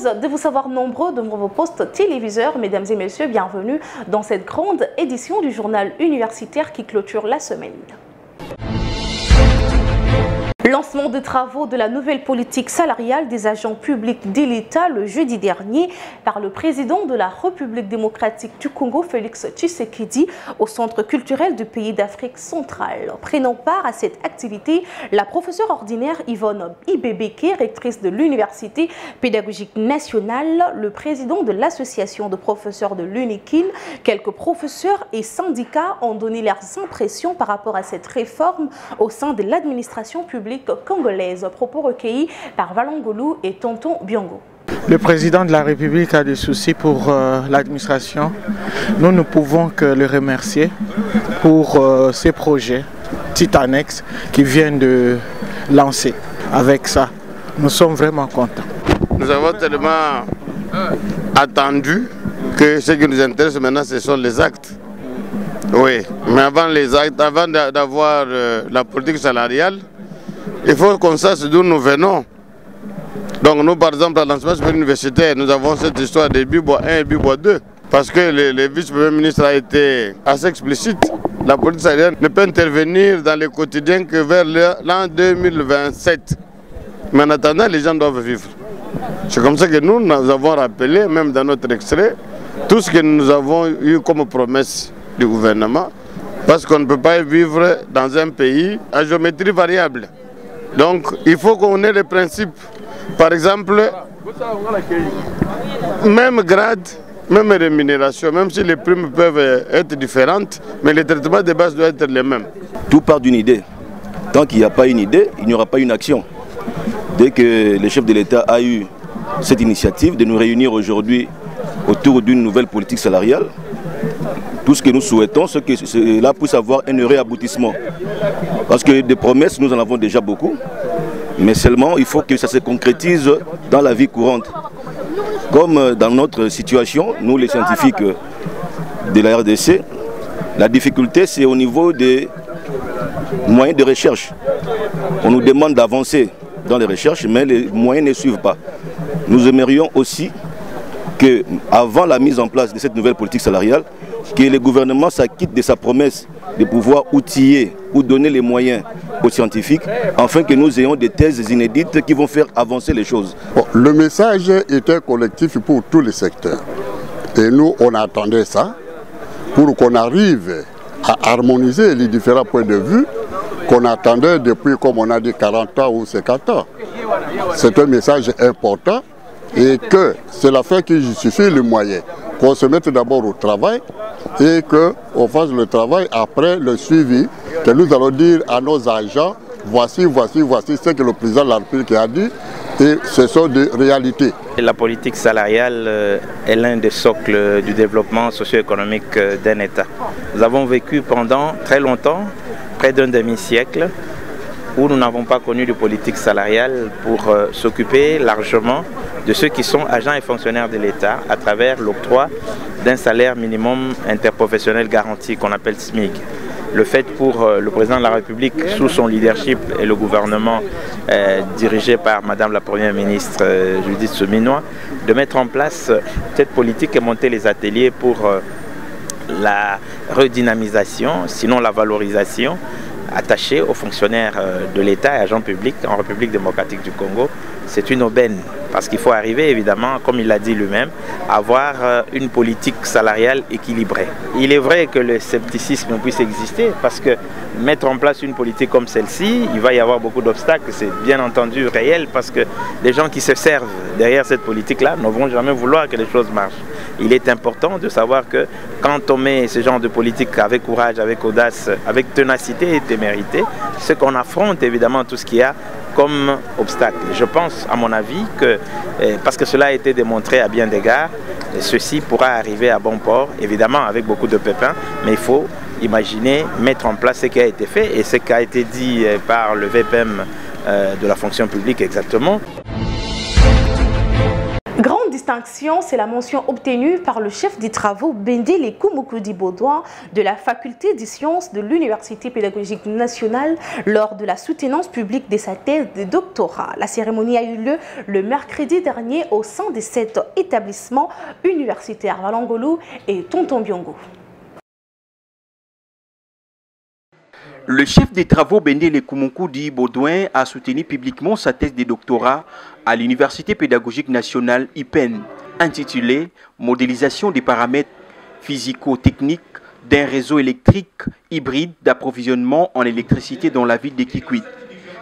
heureuse de vous savoir nombreux devant vos postes téléviseurs. Mesdames et messieurs, bienvenue dans cette grande édition du journal universitaire qui clôture la semaine. Lancement de travaux de la nouvelle politique salariale des agents publics de l'État le jeudi dernier par le président de la République démocratique du Congo, Félix Tshisekedi, au Centre culturel du pays d'Afrique centrale. Prenant part à cette activité, la professeure ordinaire Yvonne Ibebeke, rectrice de l'Université pédagogique nationale, le président de l'association de professeurs de l'UNIKIN, quelques professeurs et syndicats ont donné leurs impressions par rapport à cette réforme au sein de l'administration publique congolaise. Propos recueillis par Valangolou et Tonton Biongo. Le président de la République a des soucis pour l'administration. Nous ne pouvons que le remercier pour ces projets, petits annexes qu'il vient de lancer. Avec ça, nous sommes vraiment contents. Nous avons tellement attendu que ce qui nous intéresse maintenant, ce sont les actes. Oui, mais avant les actes, avant d'avoir la politique salariale, il faut qu'on sache d'où nous venons. Donc nous, par exemple, à l'enseignement universitaire, nous avons cette histoire de Bibois 1 et Bibois 2. Parce que le vice-premier ministre a été assez explicite. La politique salariale ne peut intervenir dans le quotidien que vers l'an 2027. Mais en attendant, les gens doivent vivre. C'est comme ça que nous avons rappelé, même dans notre extrait, tout ce que nous avons eu comme promesse du gouvernement. Parce qu'on ne peut pas vivre dans un pays à géométrie variable. Donc, il faut qu'on ait les principes. Par exemple, même grade, même rémunération, même si les primes peuvent être différentes, mais les traitements de base doivent être les mêmes. Tout part d'une idée. Tant qu'il n'y a pas une idée, il n'y aura pas une action. Dès que le chef de l'État a eu cette initiative de nous réunir aujourd'hui autour d'une nouvelle politique salariale, tout ce que nous souhaitons, c'est que cela puisse avoir un heureux aboutissement. Parce que des promesses, nous en avons déjà beaucoup. Mais seulement, il faut que ça se concrétise dans la vie courante. Comme dans notre situation, nous les scientifiques de la RDC, la difficulté c'est au niveau des moyens de recherche. On nous demande d'avancer dans les recherches, mais les moyens ne suivent pas. Nous aimerions aussi que, avant la mise en place de cette nouvelle politique salariale, que le gouvernement s'acquitte de sa promesse de pouvoir outiller ou donner les moyens aux scientifiques, afin que nous ayons des thèses inédites qui vont faire avancer les choses. Bon, le message était collectif pour tous les secteurs. Et nous, on attendait ça pour qu'on arrive à harmoniser les différents points de vue qu'on attendait depuis, comme on a dit, 40 ans ou 50 ans. C'est un message important et que c'est la fin qui justifie le moyen. Qu'on se mette d'abord au travail et qu'on fasse le travail après le suivi, que nous allons dire à nos agents, voici ce que le président de la République a dit, et ce sont des réalités. La politique salariale est l'un des socles du développement socio-économique d'un État. Nous avons vécu pendant très longtemps, près d'un demi-siècle, où nous n'avons pas connu de politique salariale pour s'occuper largement de ceux qui sont agents et fonctionnaires de l'État à travers l'octroi d'un salaire minimum interprofessionnel garanti qu'on appelle SMIG. Le fait pour le président de la République, sous son leadership et le gouvernement dirigé par Madame la Première ministre Judith Suminwa, de mettre en place cette politique et monter les ateliers pour la redynamisation, sinon la valorisation, attachée aux fonctionnaires de l'État et agents publics en République démocratique du Congo. C'est une aubaine parce qu'il faut arriver évidemment, comme il l'a dit lui-même, à avoir une politique salariale équilibrée. Il est vrai que le scepticisme puisse exister parce que mettre en place une politique comme celle-ci, il va y avoir beaucoup d'obstacles, c'est bien entendu réel parce que les gens qui se servent derrière cette politique-là ne vont jamais vouloir que les choses marchent. Il est important de savoir que quand on met ce genre de politique avec courage, avec audace, avec ténacité et témérité, ce qu'on affronte évidemment tout ce qu'il y a comme obstacle. Je pense, à mon avis, que, parce que cela a été démontré à bien d'égards, ceci pourra arriver à bon port, évidemment avec beaucoup de pépins, mais il faut imaginer, mettre en place ce qui a été fait et ce qui a été dit par le VPM de la fonction publique exactement. distinction, c'est la mention obtenue par le chef des travaux Bendele Koumokoudi Baudouin de la faculté des sciences de l'Université pédagogique nationale lors de la soutenance publique de sa thèse de doctorat. La cérémonie a eu lieu le mercredi dernier au sein de cet établissement universitaire. Valangolo et Tonton Biongo. Le chef des travaux Bendele Koumokoudi Baudouin a soutenu publiquement sa thèse de doctorat à l'Université pédagogique nationale UPEN, intitulée « Modélisation des paramètres physico-techniques d'un réseau électrique hybride d'approvisionnement en électricité dans la ville de Kikwit ».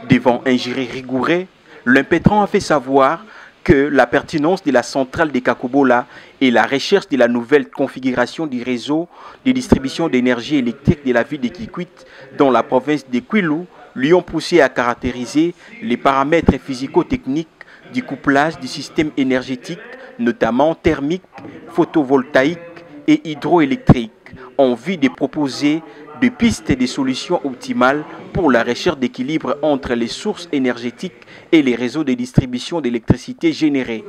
Devant un jury rigoureux, l'impétrant a fait savoir que la pertinence de la centrale de Kakobola et la recherche de la nouvelle configuration du réseau de distribution d'énergie électrique de la ville de Kikwit dans la province de Kwilu lui ont poussé à caractériser les paramètres physico-techniques du couplage du système énergétique, notamment thermique, photovoltaïque et hydroélectrique, en vue de proposer des pistes et des solutions optimales pour la recherche d'équilibre entre les sources énergétiques et les réseaux de distribution d'électricité générés.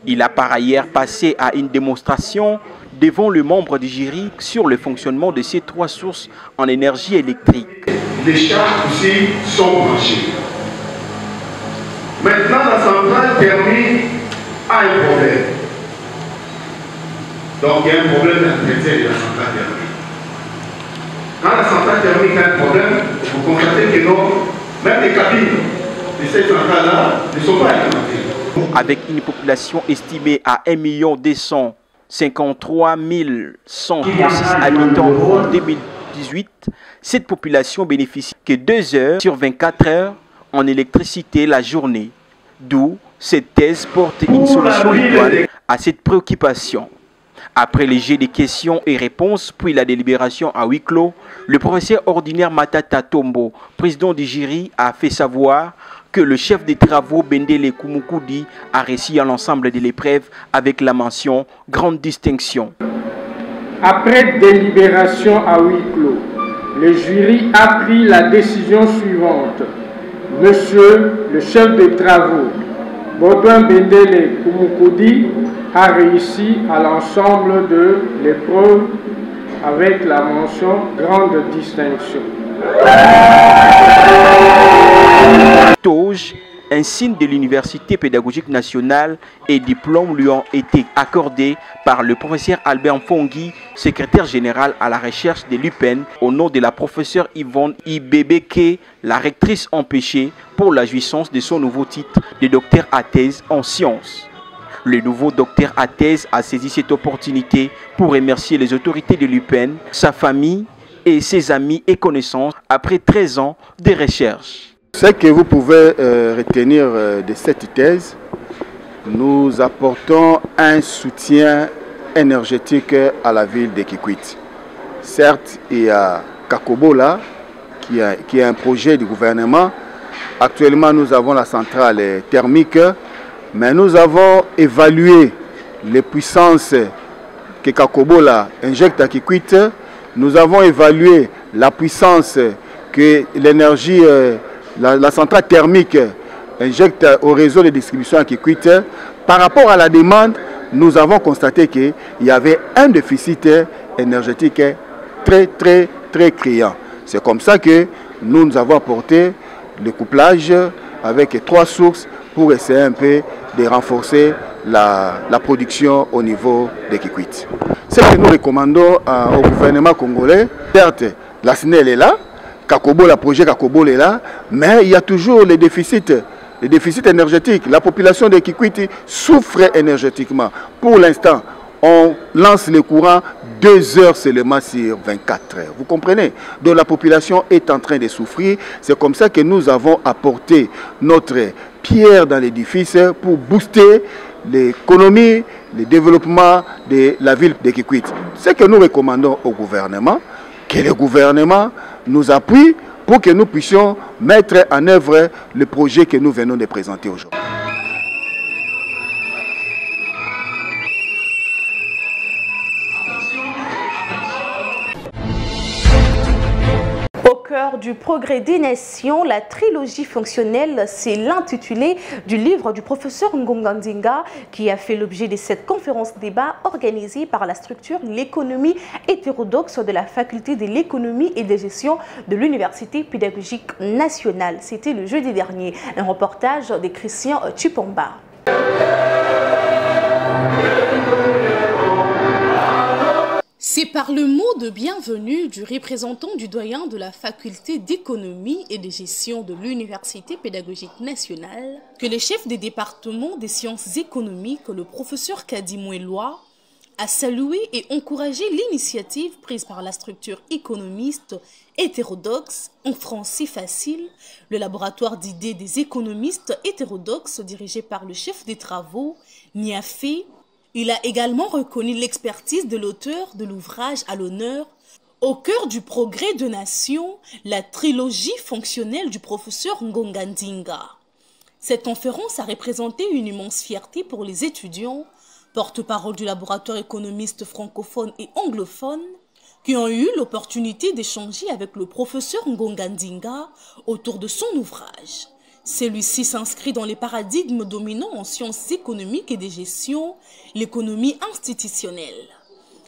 Il a par ailleurs passé à une démonstration devant le membre du jury sur le fonctionnement de ces trois sources en énergie électrique. Les charges aussi sont branchées. Maintenant, la centrale thermique a un problème. Donc, il y a un problème d'entretien de la centrale thermique. Quand la centrale thermique a un problème, vous constatez que non, même les cabines de cette centrale-là ne sont pas alimentées. Avec une population estimée à 1 253 136 habitants en 2018, cette population bénéficie que 2 heures sur 24 heures en électricité la journée. D'où cette thèse porte une solution idoine à cette préoccupation. Après les jets de questions et réponses, puis la délibération à huis clos, le professeur ordinaire Matata Tombo, président du jury, a fait savoir que le chef des travaux Bendele Koumokoudi a réussi à l'ensemble de l'épreuve avec la mention « Grande distinction ». Après délibération à huis clos, le jury a pris la décision suivante. Monsieur le chef des travaux, Baudouin Bendele Koumokoudi, a réussi à l'ensemble de l'épreuve avec la mention « Grande distinction ». Toge, un signe de l'Université pédagogique nationale et diplôme lui ont été accordés par le professeur Albert Mfongi, secrétaire général à la recherche de l'UPEN, au nom de la professeure Yvonne Ibebeke, la rectrice empêchée pour la jouissance de son nouveau titre de docteur à thèse en sciences. Le nouveau docteur à thèse a saisi cette opportunité pour remercier les autorités de l'UPEN, sa famille et ses amis et connaissances après 13 ans de recherche. Ce que vous pouvez retenir de cette thèse, nous apportons un soutien énergétique à la ville de Kikwit. Certes, il y a Kakobola qui est un projet du gouvernement. Actuellement, nous avons la centrale thermique, mais nous avons évalué les puissances que Kakobola injecte à Kikwit. Nous avons évalué la puissance que l'énergie, la centrale thermique injecte au réseau de distribution à Kikwit. Par rapport à la demande, nous avons constaté qu'il y avait un déficit énergétique très criant. C'est comme ça que nous avons apporté le couplage avec 3 sources pour essayer un peu de renforcer la production au niveau de Kikwit. Ce que nous recommandons au gouvernement congolais, certes, la SNEL est là, le projet Kakobola est là, mais il y a toujours les déficits énergétiques. La population de Kikwit souffre énergétiquement. Pour l'instant, on lance le courant 2 heures seulement sur 24 heures. Vous comprenez? Donc la population est en train de souffrir. C'est comme ça que nous avons apporté notre pierre dans l'édifice pour booster l'économie, le développement de la ville de Kikwit. Ce que nous recommandons au gouvernement, que le gouvernement nous appuie pour que nous puissions mettre en œuvre le projet que nous venons de présenter aujourd'hui. Au cœur du progrès des nations, la trilogie fonctionnelle, c'est l'intitulé du livre du professeur Ngonga Ndinga qui a fait l'objet de cette conférence-débat organisée par la structure L'économie hétérodoxe de la faculté de l'économie et de gestion de l'Université pédagogique nationale. C'était le jeudi dernier. Un reportage de Christian Chipomba. C'est par le mot de bienvenue du représentant du doyen de la faculté d'économie et de gestion de l'Université pédagogique nationale que le chef des départements des sciences économiques, le professeur Kadimou Eloi, a salué et encouragé l'initiative prise par la structure économiste hétérodoxe, en français facile, le laboratoire d'idées des économistes hétérodoxes dirigé par le chef des travaux, Niafé. Il a également reconnu l'expertise de l'auteur de l'ouvrage à l'honneur au cœur du progrès de nation, la trilogie fonctionnelle du professeur Ngonga Ndinga. Cette conférence a représenté une immense fierté pour les étudiants, porte-parole du laboratoire économiste francophone et anglophone, qui ont eu l'opportunité d'échanger avec le professeur Ngonga Ndinga autour de son ouvrage. Celui-ci s'inscrit dans les paradigmes dominants en sciences économiques et de gestion, l'économie institutionnelle.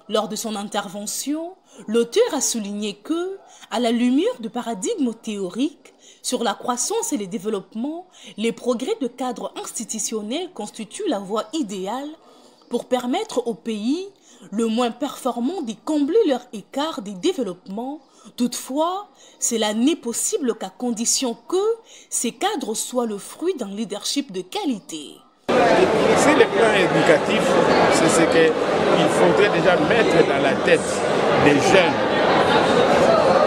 Lors de son intervention, l'auteur a souligné que, à la lumière de paradigmes théoriques sur la croissance et le développement, les progrès de cadre institutionnel constituent la voie idéale pour permettre aux pays le moins performants d'y combler leur écart de développement. Toutefois, cela n'est possible qu'à condition que ces cadres soient le fruit d'un leadership de qualité. Sur le plan éducatif, c'est ce qu'il faudrait déjà mettre dans la tête des jeunes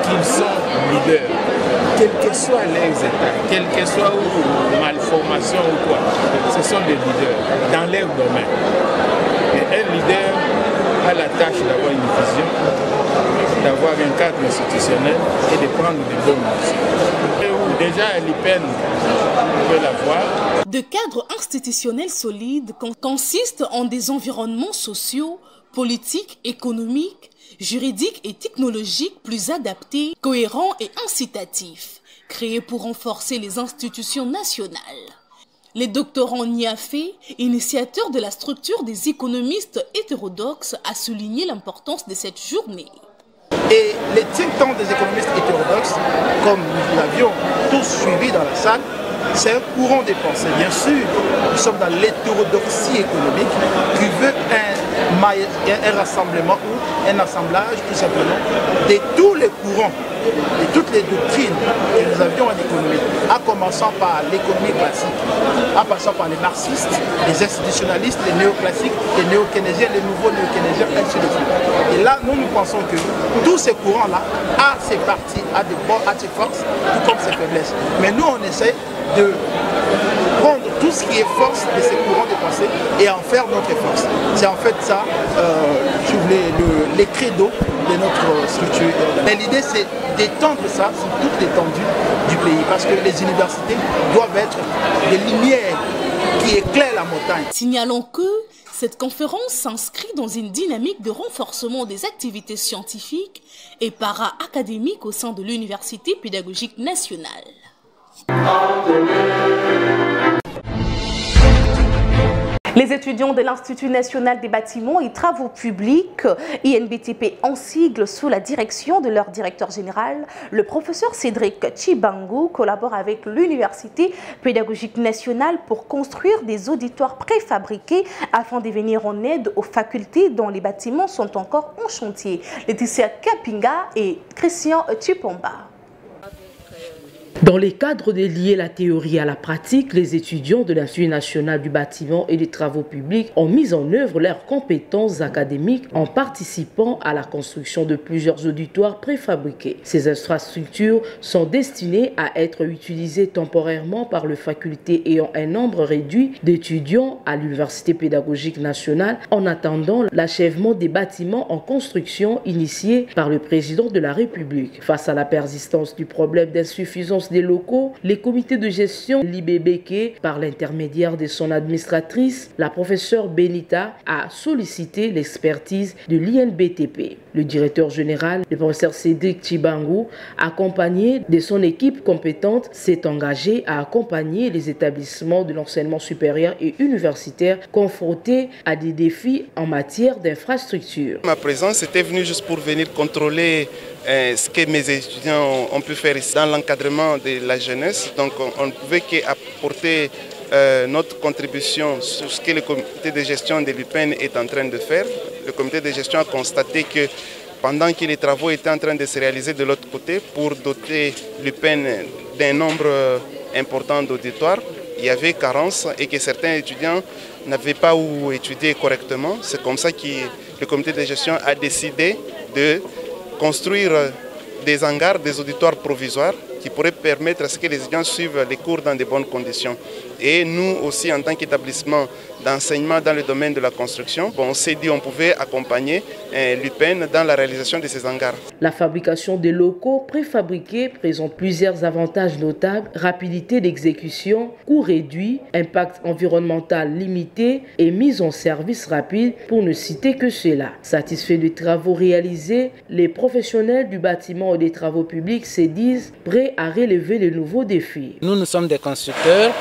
qu'ils sont leaders, quels que soient leurs états, quelle que soit malformation ou quoi, ce sont des leaders dans leur domaine. Et un leader a la tâche d'avoir une vision, d'avoir un cadre institutionnel et de prendre des bonnes mesures. Déjà, l'IPEN peut l'avoir. De cadres institutionnels solides consistent en des environnements sociaux, politiques, économiques, juridiques et technologiques plus adaptés, cohérents et incitatifs, créés pour renforcer les institutions nationales. Le doctorant Niafé, initiateur de la structure des économistes hétérodoxes, a souligné l'importance de cette journée. Et les think tanks des économistes hétérodoxes, comme nous l'avions tous suivi dans la salle, c'est un courant de pensée. Bien sûr, nous sommes dans l'hétérodoxie économique qui veut un rassemblement ou un assemblage tout simplement de tous les courants, de toutes les doctrines que nous avions en économie, en commençant par l'économie classique, en passant par les marxistes, les institutionnalistes, les néoclassiques, les néo-keynésiens, les nouveaux néo-keynésiens, ainsi de suite. Et là, nous pensons que tous ces courants-là ont ses parties, ont ses forces, tout comme ses faiblesses. Mais nous, on essaie de prendre tout ce qui est force de ces courants de pensée et en faire notre force. C'est en fait ça, si vous voulez, les credos de notre structure. Mais l'idée, c'est d'étendre ça sur toute l'étendue du pays, parce que les universités doivent être des lumières qui éclairent la montagne. Signalons que cette conférence s'inscrit dans une dynamique de renforcement des activités scientifiques et para-académiques au sein de l'Université pédagogique nationale. Les étudiants de l'Institut national des bâtiments et travaux publics, INBTP en sigle, sous la direction de leur directeur général, le professeur Cédric Chibangu, collaborent avec l'Université pédagogique nationale pour construire des auditoires préfabriqués afin de venir en aide aux facultés dont les bâtiments sont encore en chantier. Laetitia Kapinga et Christian Chipomba. Dans les cadres de lier la théorie à la pratique, les étudiants de l'Institut national du bâtiment et des travaux publics ont mis en œuvre leurs compétences académiques en participant à la construction de plusieurs auditoires préfabriqués. Ces infrastructures sont destinées à être utilisées temporairement par les facultés ayant un nombre réduit d'étudiants à l'Université pédagogique nationale en attendant l'achèvement des bâtiments en construction initiés par le président de la République. Face à la persistance du problème d'insuffisance des locaux, les comités de gestion l'IBBK, par l'intermédiaire de son administratrice, la professeure Benita, a sollicité l'expertise de l'INBTP. Le directeur général, le professeur Cédric Tchibangu, accompagné de son équipe compétente, s'est engagé à accompagner les établissements de l'enseignement supérieur et universitaire confrontés à des défis en matière d'infrastructure. Ma présence était venue juste pour venir contrôler ce que mes étudiants ont pu faire ici dans l'encadrement de la jeunesse. Donc on ne pouvait qu'apporter notre contribution sur ce que le comité de gestion de l'UPEN est en train de faire. Le comité de gestion a constaté que pendant que les travaux étaient en train de se réaliser de l'autre côté pour doter l'UPEN d'un nombre important d'auditoires, il y avait carence et que certains étudiants n'avaient pas où étudier correctement. C'est comme ça que le comité de gestion a décidé de construire des hangars, des auditoires provisoires qui pourraient permettre à ce que les étudiants suivent les cours dans de bonnes conditions. Et nous aussi, en tant qu'établissement d'enseignement dans le domaine de la construction, on s'est dit qu'on pouvait accompagner l'UPEN dans la réalisation de ces hangars. La fabrication des locaux préfabriqués présente plusieurs avantages notables: rapidité d'exécution, coût réduit, impact environnemental limité et mise en service rapide, pour ne citer que cela. Satisfaits des travaux réalisés, les professionnels du bâtiment et des travaux publics se disent prêts à relever les nouveaux défis. Nous sommes des constructeurs.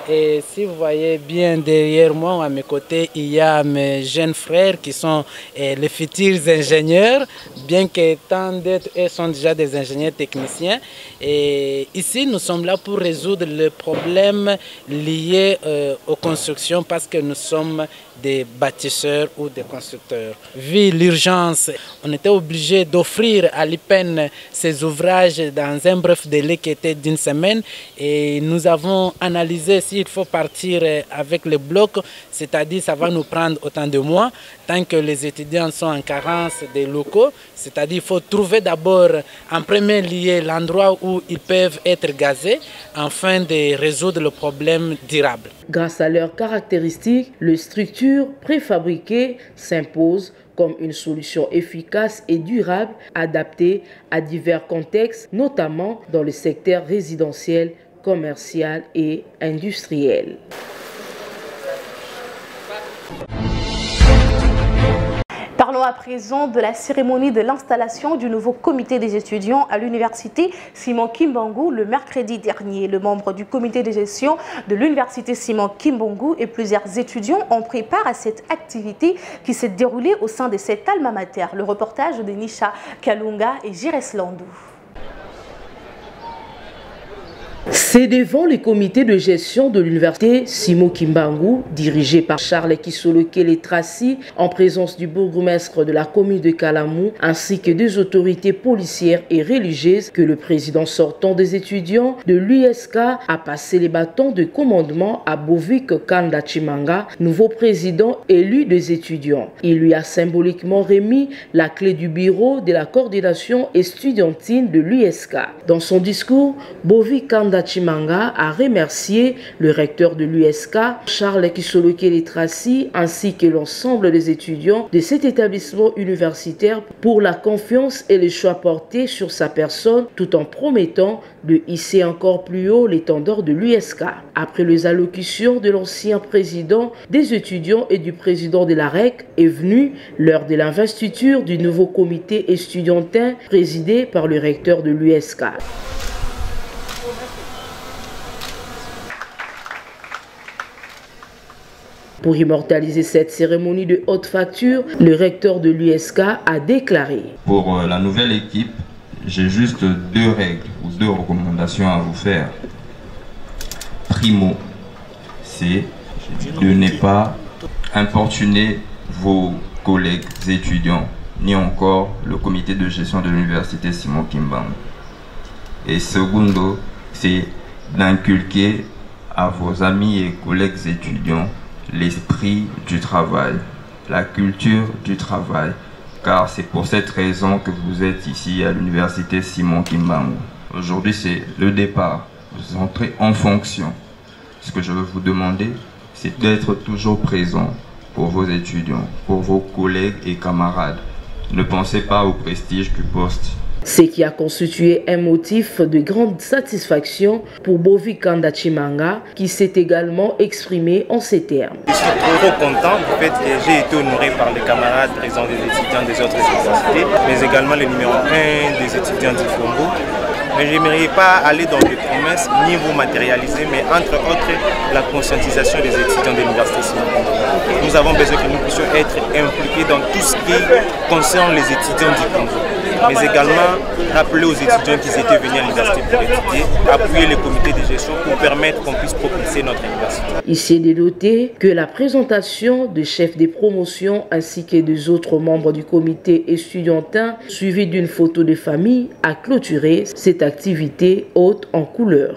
Et si vous voyez bien derrière moi, à mes côtés, il y a mes jeunes frères qui sont les futurs ingénieurs, bien qu'étant d'être, eux sont déjà des ingénieurs techniciens. Et ici, nous sommes là pour résoudre les problèmes liés aux constructions, parce que nous sommes des bâtisseurs ou des constructeurs. Vu l'urgence, on était obligé d'offrir à l'UPEN ces ouvrages dans un bref délai qui était d'une semaine, et nous avons analysé s'il faut partir avec le bloc, c'est-à-dire ça va nous prendre autant de mois, tant que les étudiants sont en carence des locaux, c'est-à-dire il faut trouver d'abord en premier lieu l'endroit où ils peuvent être gazés, afin de résoudre le problème durable. Grâce à leurs caractéristiques, les structures préfabriquées s'imposent comme une solution efficace et durable, adaptée à divers contextes, notamment dans le secteur résidentiel, commercial et industriel. Parlons à présent de la cérémonie de l'installation du nouveau comité des étudiants à l'université Simon Kimbangu le mercredi dernier. Le membre du comité de gestion de l'université Simon Kimbangu et plusieurs étudiants ont pris part à cette activité qui s'est déroulée au sein de cet alma mater. Le reportage de Nisha Kalunga et Jires Landou. C'est devant les comités de gestion de l'université Simon Kimbangu, dirigé par Charles Kisolo-Kele Tracy, en présence du bourgmestre de la commune de Kalamou, ainsi que des autorités policières et religieuses, que le président sortant des étudiants de l'USK a passé les bâtons de commandement à Bovik Kanda Chimanga, nouveau président élu des étudiants. Il lui a symboliquement remis la clé du bureau de la coordination estudiantine de l'USK. Dans son discours, Bovik Kanda Chimanga a remercié le recteur de l'USK, Charles Kisolo-Kele Tracy, ainsi que l'ensemble des étudiants de cet établissement universitaire pour la confiance et les choix portés sur sa personne, tout en promettant de hisser encore plus haut l'étendard de l'USK. Après les allocutions de l'ancien président des étudiants et du président de la REC, est venue l'heure de l'investiture du nouveau comité estudiantin présidé par le recteur de l'USK. Pour immortaliser cette cérémonie de haute facture, le recteur de l'USK a déclaré: pour la nouvelle équipe, j'ai juste deux règles ou deux recommandations à vous faire. Primo, c'est de ne pas importuner vos collègues étudiants, ni encore le comité de gestion de l'université Simon Kimbangu. Et secondo, c'est d'inculquer à vos amis et collègues étudiants l'esprit du travail, la culture du travail, car c'est pour cette raison que vous êtes ici à l'université Simon Kimbangu. Aujourd'hui, c'est le départ. Vous entrez en fonction. Ce que je veux vous demander, c'est d'être toujours présent pour vos étudiants, pour vos collègues et camarades. Ne pensez pas au prestige du poste, Ce qui a constitué un motif de grande satisfaction pour Bovi Kanda Chimanga, qui s'est également exprimé en ces termes. Je suis trop content du fait que j'ai été honoré par les camarades présents des étudiants des autres universités, mais également le numéro 1 des étudiants du Congo. Mais je n'aimerais pas aller dans des promesses ni vous matérialiser, mais entre autres la conscientisation des étudiants de l'université Simon. Nous avons besoin que nous puissions être impliqués dans tout ce qui concerne les étudiants du Congo, mais également rappeler aux étudiants qu'ils étaient venus à l'université pour étudier, appuyer les comités de gestion pour permettre qu'on puisse propulser notre université. Ici est de noter que la présentation de chefs des promotions ainsi que des autres membres du comité estudiantin, suivi d'une photo de famille, a clôturé cette activité haute en couleur.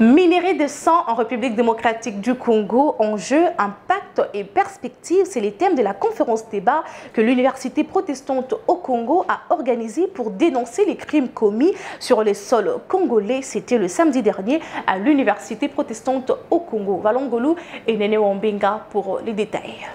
Minerai de sang en République démocratique du Congo, enjeux, impact et perspectives, c'est les thèmes de la conférence débat que l'Université protestante au Congo a organisée pour dénoncer les crimes commis sur les sols congolais. C'était le samedi dernier à l'Université protestante au Congo. Valongolu et Nene Wambenga pour les détails.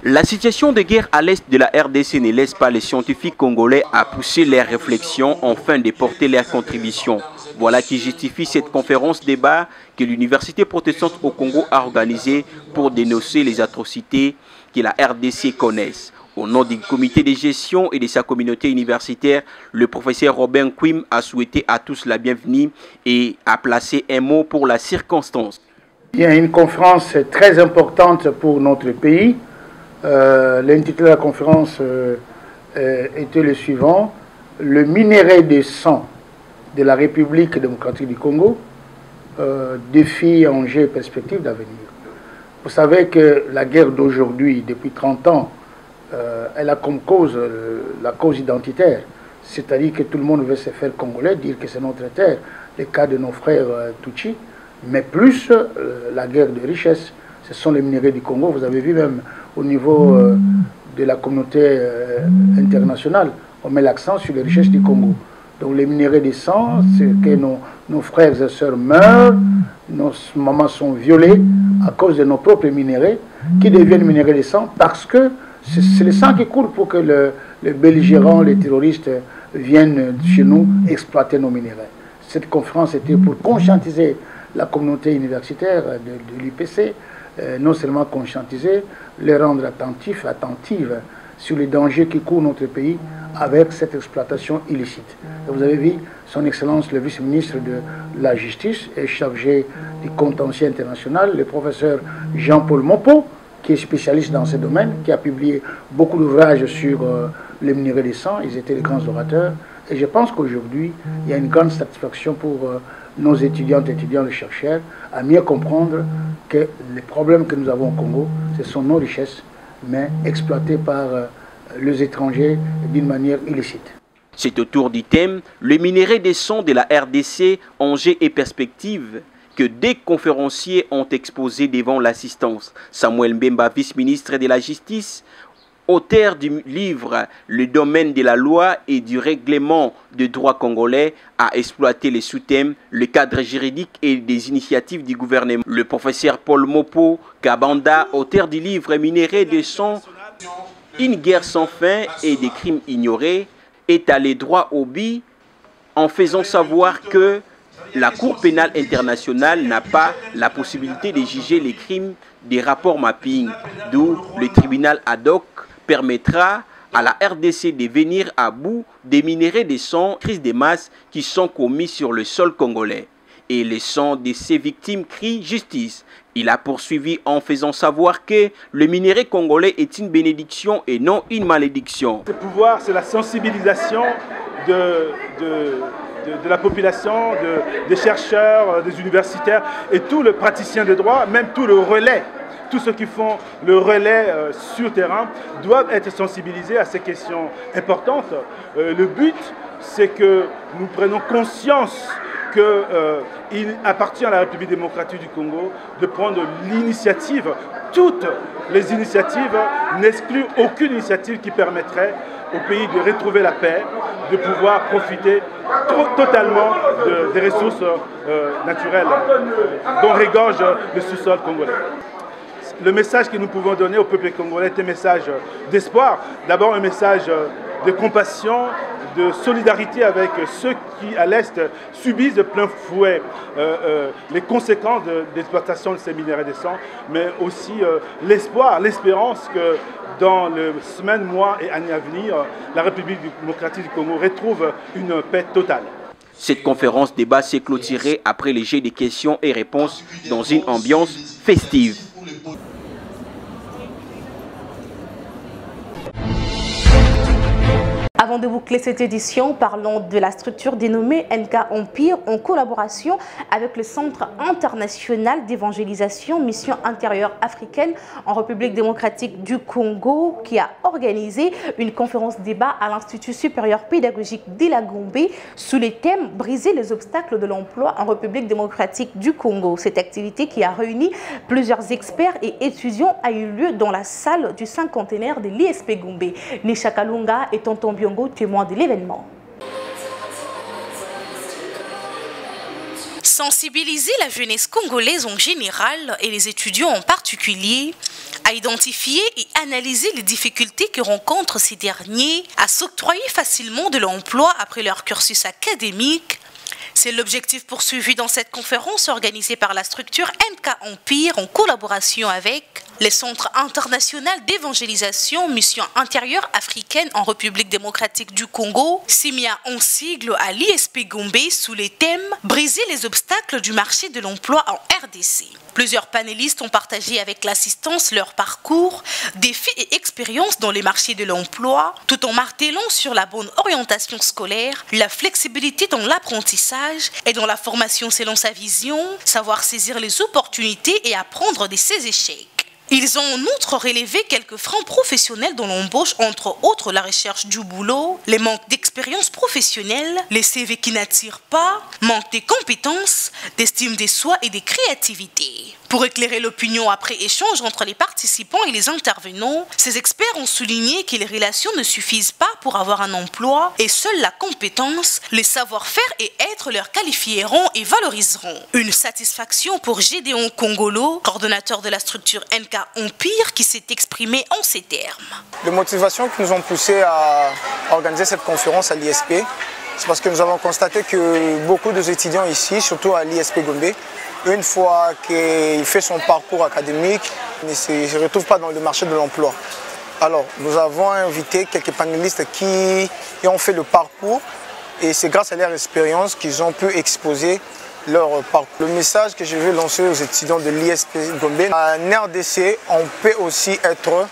La situation de guerre à l'est de la RDC ne laisse pas les scientifiques congolais à pousser leurs réflexions afin de porter leurs contributions. Voilà qui justifie cette conférence débat que l'Université protestante au Congo a organisée pour dénoncer les atrocités que la RDC connaisse. Au nom du comité de gestion et de sa communauté universitaire, le professeur Robin Quim a souhaité à tous la bienvenue et a placé un mot pour la circonstance. Il y a une conférence très importante pour notre pays. L'intitulé de la conférence était le suivant: le minerai de sang de la République démocratique du Congo, défis, enjeux et perspectives d'avenir. Vous savez que la guerre d'aujourd'hui, depuis 30 ans, elle a comme cause la cause identitaire, c'est-à-dire que tout le monde veut se faire congolais, dire que c'est notre terre, le cas de nos frères Tutsi, mais plus la guerre de richesse, ce sont les minerais du Congo. Vous avez vu même au niveau de la communauté internationale, on met l'accent sur les richesses du Congo. Donc les minerais de sang, c'est que nos frères et sœurs meurent, nos mamans sont violées à cause de nos propres minerais, qui deviennent minerais de sang parce que c'est le sang qui coule pour que les belligérants, les terroristes viennent chez nous exploiter nos minerais. Cette conférence était pour conscientiser la communauté universitaire de l'IPC, non seulement conscientiser, les rendre attentives sur les dangers qui courent notre pays avec cette exploitation illicite. Et vous avez vu, son Excellence le vice-ministre de la Justice et chargé du contentieux international, le professeur Jean-Paul Mopo, qui est spécialiste dans ce domaine, qui a publié beaucoup d'ouvrages sur les minerais de sang. Ils étaient les grands orateurs. Et je pense qu'aujourd'hui, il y a une grande satisfaction pour nos étudiantes et étudiants, les chercheurs, à mieux comprendre que les problèmes que nous avons au Congo, ce sont nos richesses, mais exploitées par les étrangers d'une manière illicite. C'est autour du thème « Le minerai des sons de la RDC, enjeux et perspectives » que des conférenciers ont exposé devant l'assistance. Samuel Mbemba, vice-ministre de la Justice, auteur du livre « Le domaine de la loi et du règlement de droit congolais » a exploité les sous-thèmes, le cadre juridique et des initiatives du gouvernement. Le professeur Paul Mopo Kabanda, auteur du livre « Minerai des sons, une guerre sans fin et des crimes ignorés » est allé droit au but en faisant savoir que la Cour pénale internationale n'a pas la possibilité de juger les crimes des rapports mapping, d'où le tribunal ad hoc permettra à la RDC de venir à bout des minerais de sang, crises de masse qui sont commis sur le sol congolais. Et le sang de ces victimes crie justice. Il a poursuivi en faisant savoir que le minerai congolais est une bénédiction et non une malédiction. Le pouvoir, c'est la sensibilisation de la population, des chercheurs, des universitaires et tous les praticiens de droit, même tout le relais. Tous ceux qui font le relais sur terrain doivent être sensibilisés à ces questions importantes. Le but, c'est que nous prenions conscience qu'il appartient à la République démocratique du Congo de prendre l'initiative. Toutes les initiatives n'excluent aucune initiative qui permettrait au pays de retrouver la paix, de pouvoir profiter totalement des ressources naturelles dont regorge le sous-sol congolais. Le message que nous pouvons donner au peuple congolais est un message d'espoir. D'abord un message de compassion, de solidarité avec ceux qui, à l'Est, subissent de plein fouet les conséquences de l'exploitation de ces minéraux de sang, mais aussi l'espoir, l'espérance que dans les semaines, mois et années à venir, la République démocratique du Congo retrouve une paix totale. Cette conférence débat s'est clôturée après les jets de questions et réponses dans une ambiance festive. Avant de boucler cette édition, parlons de la structure dénommée NK Empire en collaboration avec le Centre international d'évangélisation Mission intérieure africaine en République démocratique du Congo qui a organisé une conférence débat à l'Institut supérieur pédagogique d'Ila Gombe sous les thèmes « Briser les obstacles de l'emploi en République démocratique du Congo ». Cette activité qui a réuni plusieurs experts et étudiants a eu lieu dans la salle du cinquantenaire de l'ISP Gombe. Nisha Kalunga et Tonton Biongo, témoin de l'événement. Sensibiliser la jeunesse congolaise en général et les étudiants en particulier à identifier et analyser les difficultés que rencontrent ces derniers à s'octroyer facilement de l'emploi après leur cursus académique. C'est l'objectif poursuivi dans cette conférence organisée par la structure NK Empire en collaboration avec les Centres internationaux d'évangélisation Mission intérieure africaine en République démocratique du Congo, SIMIA en sigle à l'ISP Gombe sous les thèmes « Briser les obstacles du marché de l'emploi en RDC ». Plusieurs panélistes ont partagé avec l'assistance leur parcours, défis et expériences dans les marchés de l'emploi, tout en martelant sur la bonne orientation scolaire, la flexibilité dans l'apprentissage et dans la formation selon sa vision, savoir saisir les opportunités et apprendre de ses échecs. Ils ont en outre relevé quelques freins professionnels dans l'embauche, entre autres la recherche du boulot, les manques d'expérience professionnelle, les CV qui n'attirent pas, manque de compétences, d'estime de soi et de créativité. Pour éclairer l'opinion après échange entre les participants et les intervenants, ces experts ont souligné que les relations ne suffisent pas pour avoir un emploi et seule la compétence, les savoir-faire et être leur qualifieront et valoriseront. Une satisfaction pour Gédéon Kongolo, coordonnateur de la structure NK Empire, qui s'est exprimé en ces termes. Les motivations qui nous ont poussé à organiser cette conférence à l'ISP, c'est parce que nous avons constaté que beaucoup d'étudiants ici, surtout à l'ISP Gombe, une fois qu'il fait son parcours académique, il ne se retrouve pas dans le marché de l'emploi. Alors, nous avons invité quelques panélistes qui ont fait le parcours et c'est grâce à leur expérience qu'ils ont pu exposer leur parcours. Le message que je veux lancer aux étudiants de l'ISP Gombe, en RDC, on peut aussi être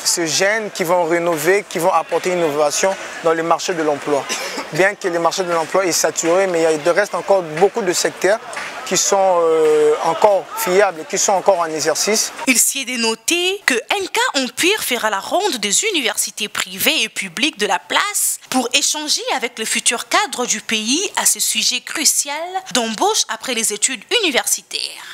ces jeunes qui vont rénover, qui vont apporter une innovation dans le marché de l'emploi. Bien que le marché de l'emploi est saturé, mais il reste encore beaucoup de secteurs qui sont encore fiables, qui sont encore en exercice. Il s'y est dénoté que NK Empire fera la ronde des universités privées et publiques de la place pour échanger avec le futur cadre du pays à ce sujet crucial d'embauche après les études universitaires.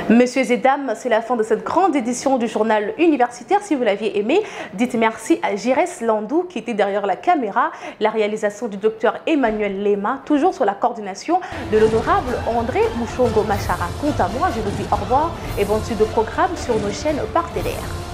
Messieurs et dames, c'est la fin de cette grande édition du journal universitaire. Si vous l'aviez aimé, dites merci à Girès Landou qui était derrière la caméra, la réalisation du docteur Emmanuel Lema, toujours sur la coordination de l'honorable André Mouchongo Machara. Quant à moi, je vous dis au revoir et bonne suite de programme sur nos chaînes partenaires.